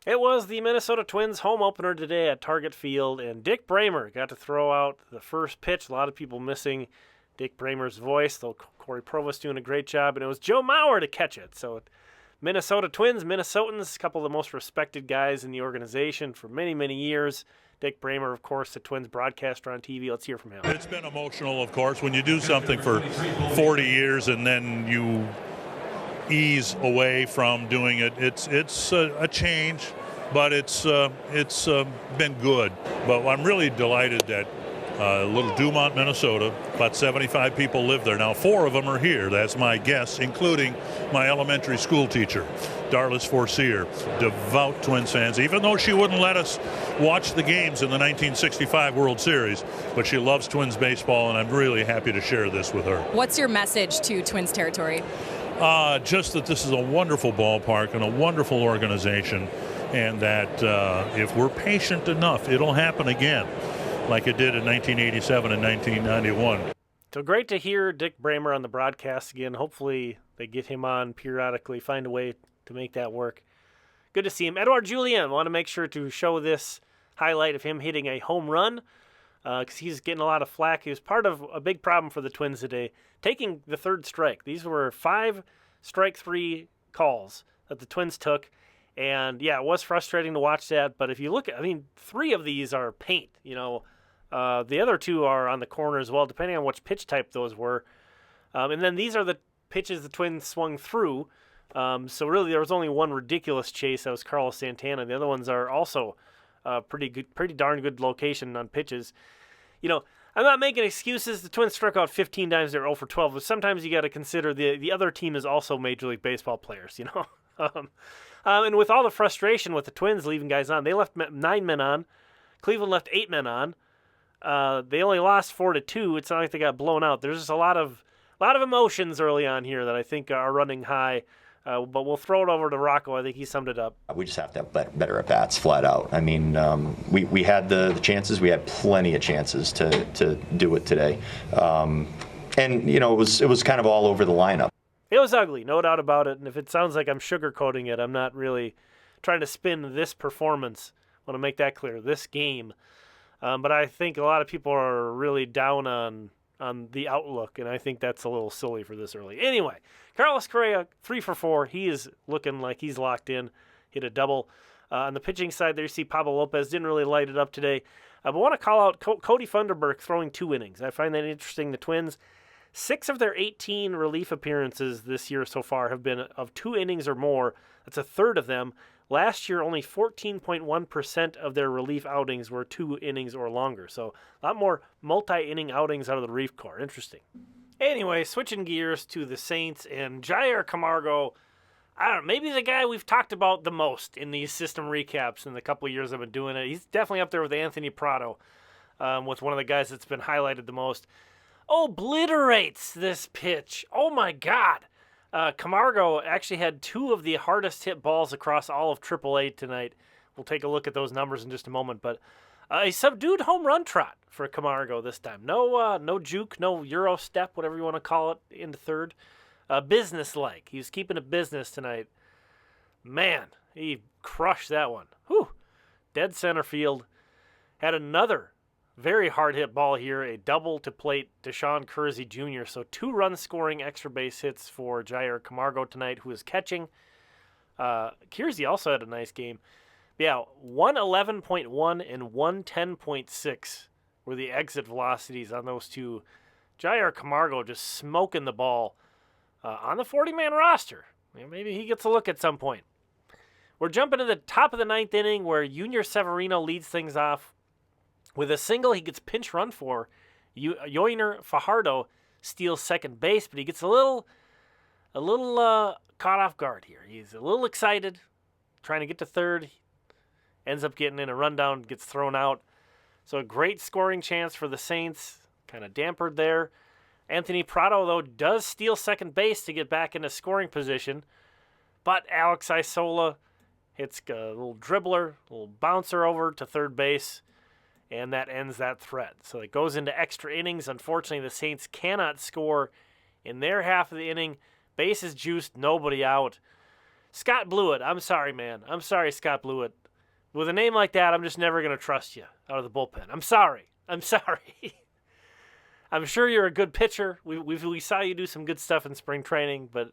It was the Minnesota Twins home opener today at Target Field, and Dick Bremer got to throw out the first pitch. A lot of people missing Dick Bremer's voice, though Corey Provost doing a great job, and it was Joe Mauer to catch it. So Minnesota Twins, Minnesotans, a couple of the most respected guys in the organization for many, many years. Dick Bremer, of course, the Twins broadcaster on TV. Let's hear from him. It's been emotional, of course, when you do something for 40 years and then you ease away from doing it. It's a change, but it's been good. But I'm really delighted that little Dumont, Minnesota, about 75 people live there now. 4 of them are here. That's my guess, including my elementary school teacher, Darlis Forcier, devout Twins fans, even though she wouldn't let us watch the games in the 1965 World Series. But she loves Twins baseball, and I'm really happy to share this with her. What's your message to Twins territory? Just that this is a wonderful ballpark and a wonderful organization, and that if we're patient enough, it'll happen again, like it did in 1987 and 1991. So great to hear Dick Bremer on the broadcast again. Hopefully they get him on periodically, find a way to make that work. Good to see him. Edouard Julien, want to make sure to show this highlight of him hitting a home run because he's getting a lot of flack. He was part of a big problem for the Twins today, taking the third strike. These were 5 strike 3 calls that the Twins took. And, yeah, it was frustrating to watch that. But if you look at, 3 of these are paint, the other 2 are on the corner as well, depending on which pitch type those were. And then these are the pitches the Twins swung through. So really there was only one ridiculous chase. That was Carlos Santana. The other ones are also pretty darn good location on pitches. I'm not making excuses. The Twins struck out 15 times. They're 0 for 12. But sometimes you got to consider the other team is also Major League Baseball players, And with all the frustration with the Twins leaving guys on, they left 9 men on. Cleveland left 8 men on. They only lost 4-2. It's not like they got blown out. There's just a lot of emotions early on here that I think are running high. But we'll throw it over to Rocco. I think he summed it up. We just have to have better at bats, flat out. We had the chances. We had plenty of chances to do it today, and it was kind of all over the lineup. It was ugly, no doubt about it. And if it sounds like I'm sugarcoating it, I'm not really trying to spin this performance. I want to make that clear. This game, but I think a lot of people are really down on the outlook, and I think that's a little silly for this early. Anyway, Carlos Correa, 3 for 4. He is looking like he's locked in. Hit a double. On the pitching side there, you see Pablo Lopez didn't really light it up today. But I want to call out Cody Funderburk throwing 2 innings. I find that interesting. The Twins, 6 of their 18 relief appearances this year so far have been of 2 innings or more. That's a third of them. Last year, only 14.1% of their relief outings were 2 innings or longer. So a lot more multi-inning outings out of the relief corps. Interesting. Anyway, switching gears to the Saints and Jair Camargo. I don't know, maybe the guy we've talked about the most in these system recaps in the couple of years I've been doing it. He's definitely up there with Anthony Prado, with one of the guys that's been highlighted the most. Obliterates this pitch. Oh, my God. Camargo actually had 2 of the hardest hit balls across all of AAA tonight. We'll take a look at those numbers in just a moment. But a subdued home run trot for Camargo this time. No juke, no Euro step, whatever you want to call it, into third. Business-like. He was keeping it business tonight. Man, he crushed that one. Whew. Dead center field. Had another very hard-hit ball here, a double to plate Deshaun Kersey Jr. So 2 run-scoring extra base hits for Jair Camargo tonight, who is catching. Kersey also had a nice game. Yeah, 111.1 and 110.6 were the exit velocities on those 2. Jair Camargo just smoking the ball on the 40-man roster. Maybe he gets a look at some point. We're jumping to the top of the 9th inning where Junior Severino leads things off. With a single he gets pinch run for, Yoiner Fajardo steals second base, but he gets a little caught off guard here. He's a little excited, trying to get to third. Ends up getting in a rundown, gets thrown out. So a great scoring chance for the Saints, kind of dampered there. Anthony Prado, though, does steal second base to get back into scoring position. But Alex Isola hits a little dribbler, a little bouncer over to third base. And that ends that threat. So it goes into extra innings. Unfortunately, the Saints cannot score in their half of the inning. Bases juiced, nobody out. Scott Blewett. I'm sorry, man. I'm sorry, Scott Blewett. With a name like that, I'm just never going to trust you out of the bullpen. I'm sorry. I'm sorry. I'm sure you're a good pitcher. We saw you do some good stuff in spring training, but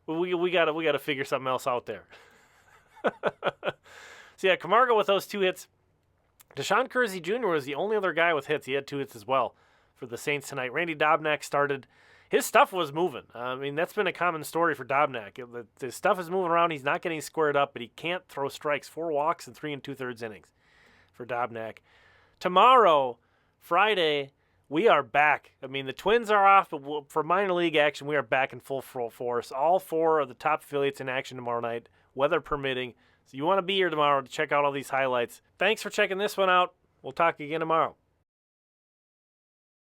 we gotta figure something else out there. So yeah, Camargo with those 2 hits. Deshaun Kersey Jr. was the only other guy with hits. He had 2 hits as well for the Saints tonight. Randy Dobnak started. His stuff was moving. I mean, that's been a common story for Dobnak. The stuff is moving around. He's not getting squared up, but he can't throw strikes. 4 walks in 3 2/3 innings for Dobnak. Tomorrow, Friday, we are back. I mean, the Twins are off, but for minor league action, we are back in full force. All 4 of the top affiliates in action tomorrow night, weather permitting. So you want to be here tomorrow to check out all these highlights. Thanks for checking this one out. We'll talk again tomorrow.